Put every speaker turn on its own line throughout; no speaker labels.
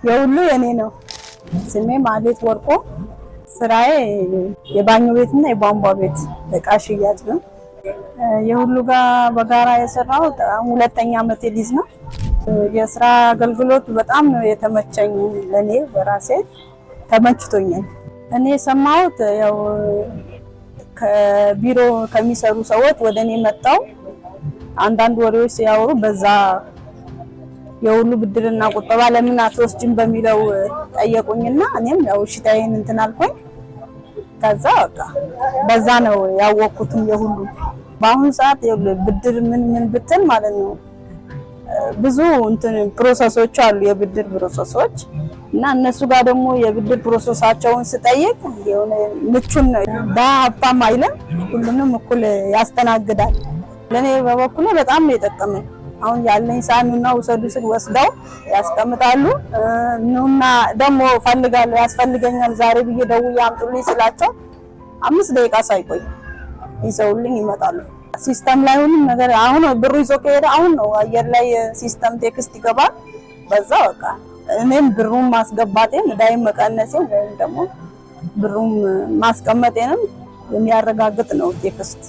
የሁሉ የኔ ነው። ስሜ ማለት ወርቆ ስራዬ የባኞ ቤትና የቧንቧ ቤት እቃ ሽያጭ ነው። የሁሉ ጋር በጋራ የሰራው ሁለተኛ ዓመት ሊዝ ነው። የስራ አገልግሎት በጣም ነው የተመቸኝ። ለኔ በራሴ ተመችቶኛል። እኔ ሰማሁት ያው ከቢሮ ከሚሰሩ ሰዎች ወደኔ መጣው አንዳንድ ወሬዎች ሲያወሩ በዛ የሁሉ ብድርና ቁጠባ ለምን አትወስጂም በሚለው ጠየቁኝና እኔም ያው ሽታዬን እንትን አልኩኝ። ከዛ በቃ በዛ ነው ያወቅኩትም የሁሉ በአሁን ሰዓት ብድር ምን ብትል ማለት ነው ብዙ እንትን ፕሮሰሶች አሉ የብድር ፕሮሰሶች እና እነሱ ጋር ደግሞ የብድር ፕሮሰሳቸውን ስጠይቅ የሆነ ምቹን በሀብታም አይልም ሁሉንም እኩል ያስተናግዳል። ለኔ በበኩሌ በጣም ነው የጠቀመኝ። አሁን ያለኝ ሳኑና ወሰዱ ስል ወስደው ያስቀምጣሉ። ኑና ደግሞ ፈልጋለሁ ያስፈልገኛል ዛሬ ብዬ ደውዬ አምጡልኝ ስላቸው 5 ደቂቃ ሳይቆይ ይዘውልኝ ይመጣሉ። ሲስተም ላይ ሁሉም ነገር አሁን ብሩ ይዞ ከሄደ አሁን ነው አየር ላይ ሲስተም ቴክስት ይገባል። በዛ በቃ እኔም ብሩን ማስገባቴን ዳይም መቀነሴን ወይም ደግሞ ብሩን ማስቀመጤንም የሚያረጋግጥ ነው ቴክስት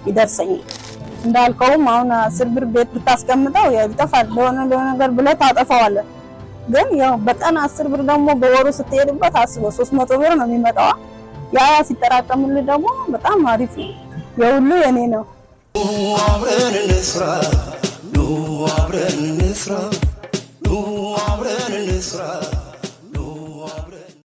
ይደርሰኛል። እንዳልከውም አሁን 10 ብር ቤት ብታስቀምጠው ይጠፋል። ለሆነ ነገር ብለህ ታጠፋዋለህ። ግን ያው በቀን 10 ብር ደግሞ በወሩ ስትሄድበት አስበው 300 ብር ነው የሚመጣው። ያ ሲጠራቀምልህ ደግሞ በጣም አሪፍ ነው። የሁሉ የኔ ነው።
አብረን እንስራ አብረን እንስራ አብረን እንስራ